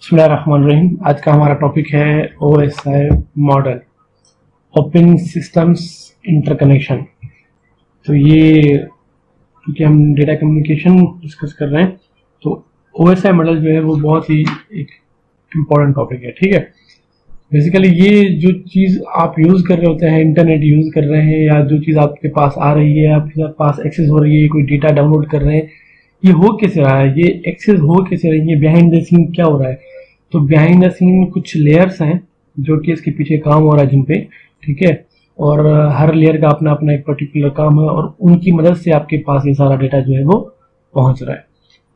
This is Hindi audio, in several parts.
बिस्मिल्लाहिर्रहमानिर्रहीम। आज का हमारा टॉपिक है OSI model, open systems interconnection. तो ये क्योंकि हम डेटा कम्युनिकेशन डिस्कस कर रहे हैं तो OSI मॉडल जो है वो बहुत ही एक इम्पॉर्टेंट टॉपिक है। ठीक है, बेसिकली ये जो चीज़ आप यूज़ कर रहे होते हैं, इंटरनेट यूज़ कर रहे हैं या जो चीज़ आपके पास आ रही है, आपके पास एक्सेस हो रही है, कोई डेटा डाउनलोड कर रहे हैं, ये हो कैसे रहा है, ये एक्सेस हो कैसे रही है, बिहाइंड द सीन क्या हो रहा है। तो बिहाइंड द सीन कुछ लेयर्स हैं जो कि इसके पीछे काम हो रहा है जिन पे, ठीक है, और हर लेयर का अपना अपना एक पर्टिकुलर काम है और उनकी मदद से आपके पास ये सारा डेटा जो है वो पहुंच रहा है।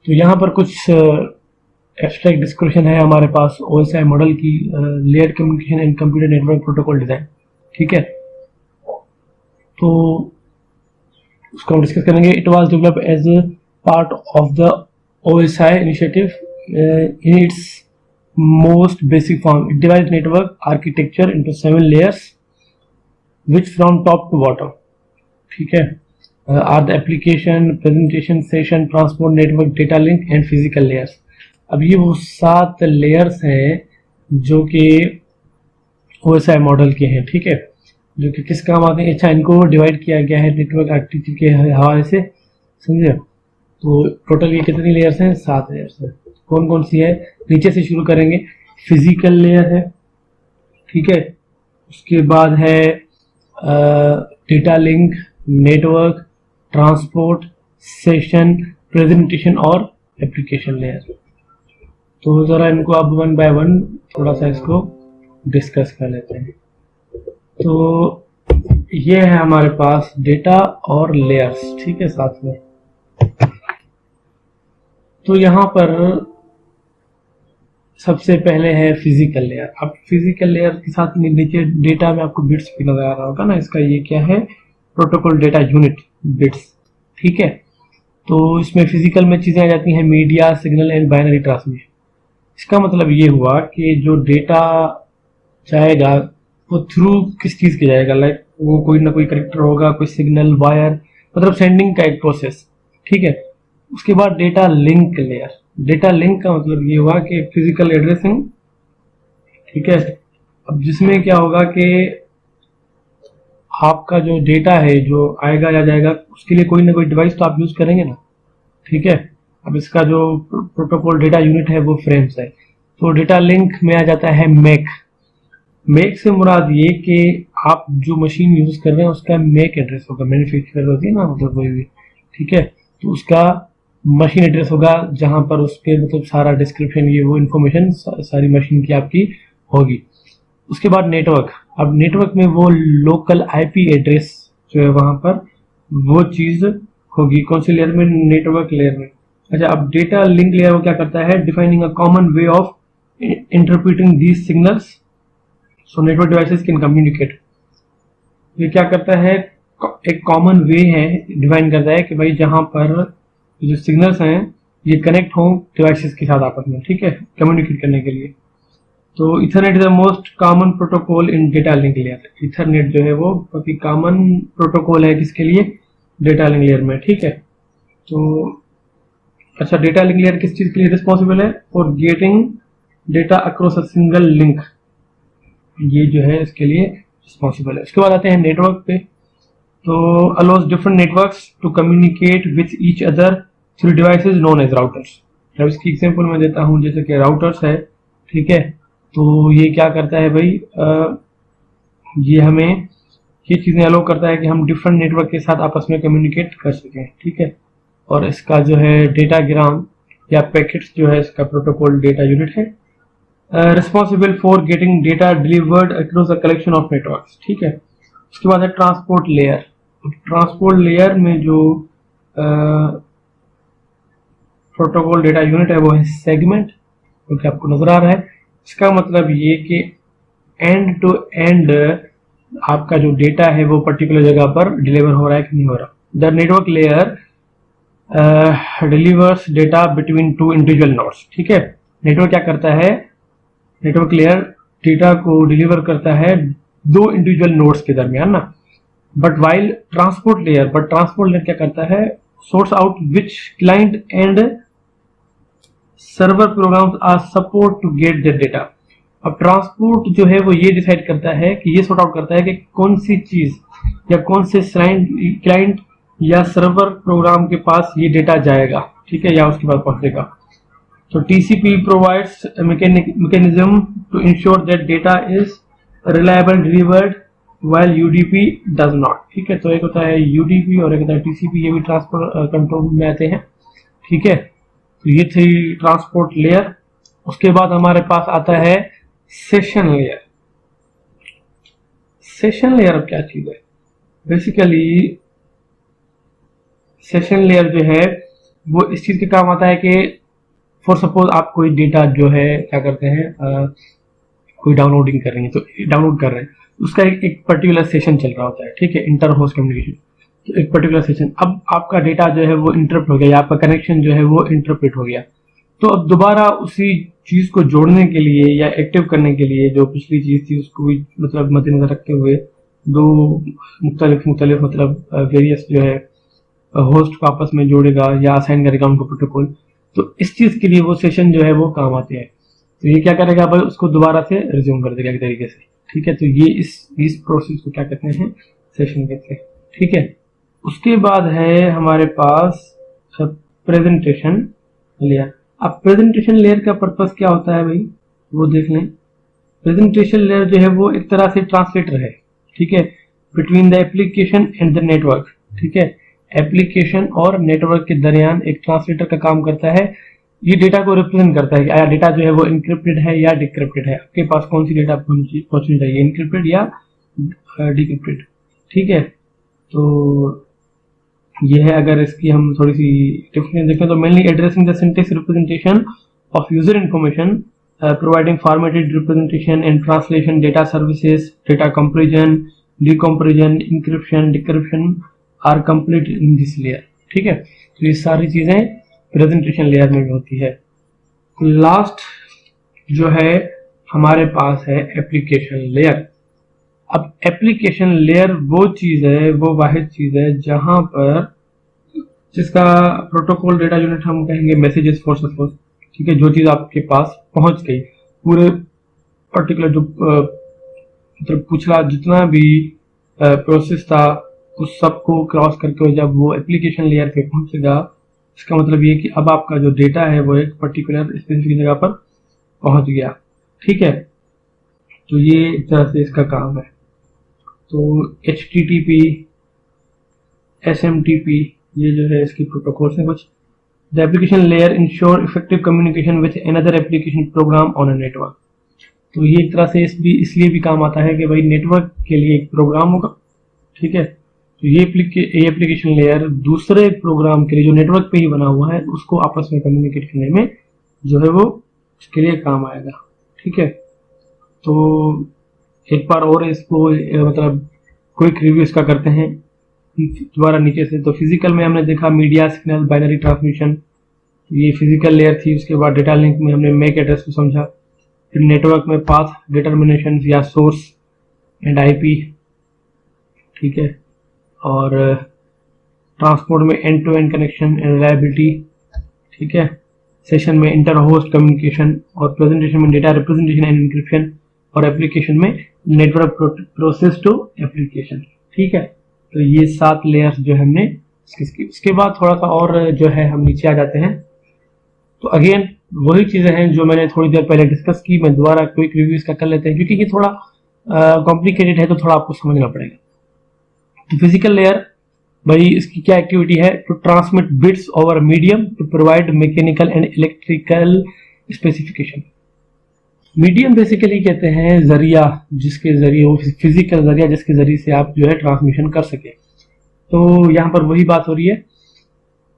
तो यहाँ पर कुछ एब्स्ट्रैक्ट डिस्क्रिप्शन है हमारे पास OSI मॉडल की, layer communication and computer network protocol design. ठीक है, तो उसको हम डिस्कस करेंगे। It was developed as a part of the OSI initiative in its most basic form. It divides network architecture into 7 layers which from top to bottom, ठीक है, are the application, presentation, session, transport, network, data link and physical layers। अब ये वो 7 layers हैं जो कि OSI मॉडल के हैं, ठीक है, जो कि किस काम आते हैं। अच्छा, इनको डिवाइड किया गया है नेटवर्क आर्किटेक्चर के हवाले से, समझे। तो टोटल ये कितनी लेयर्स हैं? 7 लेयर्स हैं। कौन कौन सी है? नीचे से शुरू करेंगे। फिजिकल लेयर है, ठीक है, उसके बाद है data link, network, transport, session, presentation और एप्लीकेशन लेयर। तो जरा इनको अब वन बाय वन थोड़ा सा इसको डिस्कस कर लेते हैं। तो ये है हमारे पास डेटा और लेयर्स, ठीक है, साथ में। तो यहाँ पर सबसे पहले है फिजिकल लेयर। अब फिजिकल लेयर के साथ नीचे डेटा में आपको बिट्स भी नजर आ रहा होगा ना, इसका ये क्या है? प्रोटोकॉल डेटा यूनिट बिट्स, ठीक है। तो इसमें फिजिकल में चीजें आ जाती हैं media, signal and binary transmission. इसका मतलब ये हुआ कि जो डेटा जाएगा वो थ्रू किस चीज के जाएगा, लाइक वो कोई ना कोई करेक्टर होगा, कोई सिग्नल, वायर, मतलब सेंडिंग का एक प्रोसेस, ठीक है। उसके बाद data link layer. Data link का मतलब ये हुआ कि फिजिकल एड्रेसिंग, ठीक है। अब जिसमें क्या होगा कि आपका जो डेटा है जो आएगा या जाएगा उसके लिए कोई ना कोई डिवाइस तो आप यूज करेंगे ना, ठीक है। अब इसका जो प्रोटोकॉल डेटा यूनिट है वो फ्रेम्स है। तो डेटा लिंक में आ जाता है मैक। मैक से मुराद ये कि आप जो मशीन यूज कर रहे हैं उसका मैक एड्रेस होगा, मैन्युफैक्चरर होती है ना, मतलब वही भी, ठीक है। तो उसका मशीन एड्रेस होगा जहां पर उसके मतलब सारा डिस्क्रिप्शन, ये वो इन्फॉर्मेशन सारी मशीन की आपकी होगी। उसके बाद नेटवर्क। अब नेटवर्क में वो लोकल IP एड्रेस जो है वहां पर वो चीज होगी। कौन सी लेयर में? नेटवर्क लेयर में। अच्छा, अब डेटा लिंक लेयर वो क्या करता है? Defining a common way of interpreting these signals so network devices can communicate. ये क्या करता है? एक कॉमन वे है, डिफाइन करता है कि भाई जहां पर जो सिग्नल्स हैं ये कनेक्ट हों डिवाइसेस के साथ आपस में, ठीक है, कम्युनिकेट करने के लिए। तो Ethernet is the most common protocol in data link layer. Ethernet जो है वो काफी कॉमन प्रोटोकॉल है किसके लिए? डेटा लिंक लेयर में, ठीक है। तो अच्छा, डेटा लिंक लेयर किस चीज के लिए रिस्पॉन्सिबल है? For getting data across a single link, ये जो है इसके लिए रिस्पॉन्सिबल है। उसके बाद आते हैं नेटवर्क पे। तो allows different networks to communicate with each other through devices known as routers. अब इसकी एग्जांपल मैं देता हूं, जैसे कि राउटर्स है, ठीक है। तो ये क्या करता है भाई? ये हमें ये चीजें अलाउ करता है कि हम डिफरेंट नेटवर्क के साथ आपस में कम्युनिकेट कर सकें, ठीक है। और इसका जो है डेटाग्राम या पैकेट्स जो है इसका प्रोटोकॉल डेटा यूनिट है, responsible for getting data delivered across a collection of networks, ठीक है। उसके बाद है ट्रांसपोर्ट लेयर। ट्रांसपोर्ट लेयर में जो प्रोटोकॉल डेटा यूनिट है वो है सेगमेंट, जो कि आपको नजर आ रहा है। इसका मतलब ये कि एंड टू एंड आपका जो डेटा है वो पर्टिकुलर जगह पर डिलीवर हो रहा है कि नहीं हो रहा। The network layer delivers data between two individual nodes, ठीक है। नेटवर्क क्या करता है? नेटवर्क लेयर डेटा को डिलीवर करता है दो इंडिविजुअल नोड्स के दरमियान ना। बट वाइल ट्रांसपोर्ट लेयर क्या करता है? sorts out which client and server programs are support to get the data. अब ट्रांसपोर्ट जो है वो ये डिसाइड करता है कि ये सॉर्ट आउट करता है कि कौन सी चीज या कौन से क्लाइंट या सर्वर प्रोग्राम के पास ये डेटा जाएगा, ठीक है, या उसके पास पहुंचेगा। तो TCP provides mechanism to ensure that data is reliable delivered while UDP does not, ठीक है। तो एक होता है UDP और एक होता है TCP, ये भी ट्रांसपोर्ट कंट्रोल में आते हैं, ठीक है। तो ये थी ट्रांसपोर्ट लेयर। उसके बाद हमारे पास आता है सेशन लेयर। सेशन लेयर अब क्या चीज है? बेसिकली सेशन लेयर जो है वो इस चीज के काम आता है कि फॉर सपोज आप कोई डेटा जो है क्या करते हैं, कोई डाउनलोडिंग कर रही है, तो डाउनलोड कर रहे हैं, उसका एक पर्टिकुलर सेशन चल रहा होता है, ठीक है, इंटर होस्ट कम्युनिकेशन। तो एक पर्टिकुलर सेशन, अब आपका डेटा जो है वो इंटरप्ट हो गया या आपका कनेक्शन जो है वो इंटरप्रेट हो गया, तो अब दोबारा उसी चीज को जोड़ने के लिए या एक्टिव करने के लिए जो पिछली चीज थी उसको भी मतलब मद्देनजर रखते हुए दो मुख्तलिफ मतलब वेरियस जो है होस्ट को आपस में जोड़ेगा या असाइन करेगा उनको प्रोटोकॉल, तो इस चीज के लिए वो सेशन जो है वो काम आते हैं। तो ये क्या करेगा भाई, उसको दोबारा से रिज्यूम कर देगा एक तरीके से, ठीक है। तो ये इस प्रोसेस को क्या कहते हैं, सेशन कहते हैं, ठीक है। उसके बाद है हमारे पास प्रेजेंटेशन लेयर। अब प्रेजेंटेशन लेयर का पर्पस क्या होता है भाई, वो देख लें। प्रेजेंटेशन लेयर जो है वो एक तरह से ट्रांसलेटर है, ठीक है, between the application and the network, ठीक है। एप्लीकेशन और नेटवर्क के दरमियान एक ट्रांसलेटर का काम करता है। ये डेटा को रिप्रेजेंट करता है कि आया डेटा जो है वो इनक्रिप्टेड है या डिक्रिप्टेड है, आपके पास कौन सी डेटा पहुंचनी चाहिए, इनक्रिप्टेड या डिक्रिप्टेड, ठीक है। तो ये है, अगर इसकी हम थोड़ी सी डिफिनेशन देखें तो mainly addressing the syntax representation of user information, providing formatted representation and translation data services, data comparison, decomparison, encryption, decryption are complete in this layer, ठीक है। तो ये सारी चीजें प्रेजेंटेशन लेयर में होती है। लास्ट जो है हमारे पास है एप्लीकेशन लेयर। अब एप्लीकेशन लेयर वो चीज है, वो वाहिद चीज है जहां पर जिसका प्रोटोकॉल डेटा यूनिट हम कहेंगे मैसेजेस फॉर सपोज, ठीक है, जो चीज आपके पास पहुंच गई, पूरे पर्टिकुलर जो मतलब पिछला जितना भी प्रोसेस था उस सबको क्रॉस करके जब वो एप्लीकेशन लेयर पे पहुंचेगा, इसका मतलब ये कि अब आपका जो डेटा है वो एक पर्टिकुलर स्पेसिफिक जगह पर पहुंच गया, ठीक है। तो ये एक तरह से इसका काम है। तो HTTP, SMTP ये जो है इसकी प्रोटोकॉल्स हैं कुछ। The application layer ensure effective communication with another application program on a network. तो ये एक तरह से इसलिए भी काम आता है कि भाई नेटवर्क के लिए एक प्रोग्राम होगा, ठीक है। तो ये एप्लीकेशन लेयर दूसरे प्रोग्राम के लिए जो नेटवर्क पे ही बना हुआ है उसको आपस में कम्युनिकेट करने में जो है वो उसके लिए काम आएगा, ठीक है। तो एक बार और इसको मतलब क्विक रिव्यू इसका करते हैं दोबारा नीचे से। तो फिजिकल में हमने देखा मीडिया सिग्नल बाइनरी ट्रांसमिशन, ये फिजिकल लेयर थी। उसके बाद डेटा लिंक में हमने मैक एड्रेस को समझा। फिर नेटवर्क में पाथ डिटर्मिनेशन या सोर्स एंड आईपी, ठीक है। और ट्रांसपोर्ट में end to end connection and reliability, ठीक है। सेशन में इंटर होस्ट कम्युनिकेशन और प्रेजेंटेशन में डेटा रिप्रेजेंटेशन एंड इंक्रिप्शन और एप्लीकेशन में नेटवर्क प्रोसेस टू एप्लीकेशन, ठीक है। तो ये 7 लेयर्स जो हमने उसके बाद थोड़ा सा और जो है हम नीचे आ जाते हैं। तो अगेन वही चीजें हैं जो मैंने थोड़ी देर पहले डिस्कस की, मैं दोबारा क्विक रिव्यू इसका कर लेते हैं क्योंकि ये थोड़ा कॉम्प्लिकेटेड है तो थोड़ा आपको समझना पड़ेगा। तो फिजिकल लेयर भाई इसकी क्या एक्टिविटी है, to transmit bits over medium to provide mechanical and electrical specification. Medium basically कहते हैं जरिया, जिसके जरिए वो फिजिकल जरिया जिसके जरिए से आप जो है ट्रांसमिशन कर सके। तो यहाँ पर वही बात हो रही है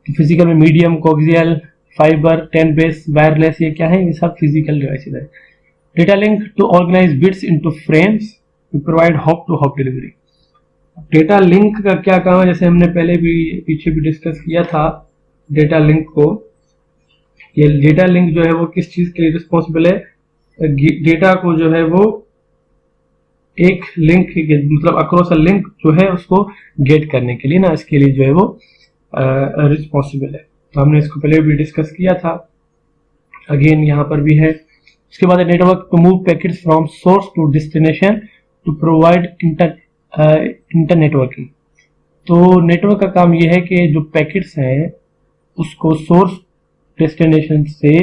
कि फिजिकल में medium, coaxial, fiber, 10 base, wireless, ये क्या है, ये सब फिजिकल डिवाइसेज है। Data link to organize bits into frames to provide hop to hop delivery. Data link का क्या काम है, जैसे हमने पहले भी पीछे भी डिस्कस किया था डेटा लिंक को। ये डेटा लिंक जो है वो किस चीज के लिए रिस्पॉन्सिबल है, डेटा को जो है वो एक लिंक मतलब अक्रॉस अ लिंक जो है उसको गेट करने के लिए ना, इसके लिए जो है वो रिस्पॉन्सिबल है। तो हमने इसको पहले भी डिस्कस किया था। अगेन यहाँ पर भी है। उसके बाद network to move packets from source to destination to provide inter networking. तो नेटवर्क का काम यह है कि जो पैकेट्स हैं उसको सोर्स डेस्टिनेशन से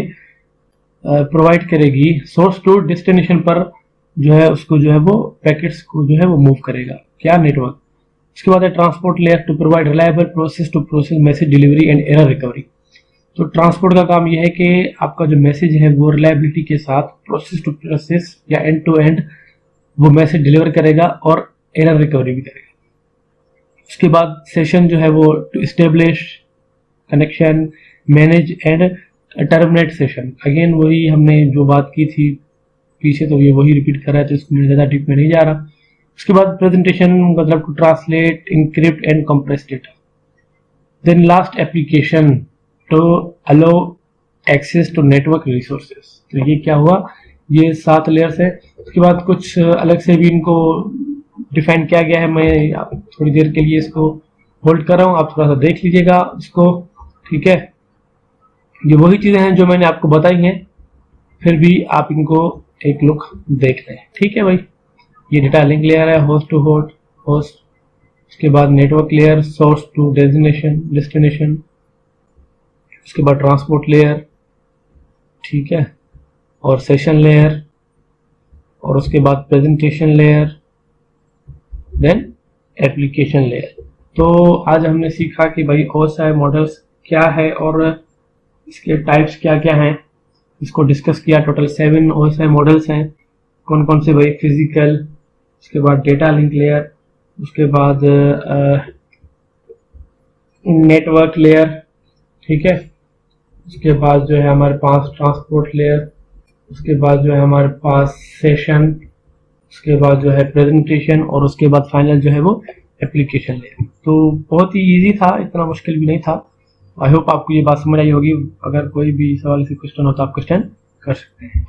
प्रोवाइड करेगी, सोर्स टू डेस्टिनेशन पर जो है उसको जो है वो पैकेट्स को जो है वो मूव करेगा, क्या नेटवर्क। उसके बाद है transport layer to provide reliable process to process message delivery and error recovery. तो ट्रांसपोर्ट का काम यह है कि आपका जो मैसेज है वो रिलायबिलिटी के साथ प्रोसेस टू प्रोसेस या एंड टू एंड वो मैसेज डिलीवर करेगा और एरर रिकवरी भी करेगा। उसके बाद सेशन जो है वो to establish connection, manage and terminate session. Again वही हमने जो बात की थी पीछे, तो ये वही रिपीट कर रहा है, तो इसको मैं ज़्यादा डीप में नहीं जा रहा। उसके बाद प्रेजेंटेशन मतलब to translate, encrypt and compress data. Then last application to allow access to network resources. तो ये क्या हुआ, ये 7 लेयर्स है। उसके बाद कुछ अलग से भी इनको डिफाइन किया गया है। मैं थोड़ी देर के लिए इसको होल्ड कर रहा हूँ, आप थोड़ा सा देख लीजिएगा इसको, ठीक है। ये वही चीजें हैं जो मैंने आपको बताई हैं, फिर भी आप इनको एक लुक देख लें, ठीक है भाई। ये डेटा लिंक लेयर है, होस्ट टू होस्ट। उसके बाद network layer, source to destination. उसके बाद ट्रांसपोर्ट लेयर, ठीक है, और सेशन लेयर, और उसके बाद presentation layer, then application layer. तो आज हमने सीखा कि भाई OSI मॉडल्स क्या है और इसके टाइप्स क्या क्या हैं, इसको डिस्कस किया। टोटल 7 OSI मॉडल्स हैं। कौन कौन से भाई, फिजिकल, उसके बाद डेटा लिंक लेयर, उसके बाद नेटवर्क लेयर, ठीक है। उसके बाद जो है हमारे पास ट्रांसपोर्ट लेयर, उसके बाद जो है हमारे पास सेशन, उसके बाद जो है प्रेजेंटेशन, और उसके बाद फाइनल जो है वो एप्लीकेशन लेयर। तो बहुत ही इजी था, इतना मुश्किल भी नहीं था। आई होप आपको ये बात समझ आई होगी। अगर कोई भी सवाल से क्वेश्चन हो तो आप क्वेश्चन कर सकते हैं।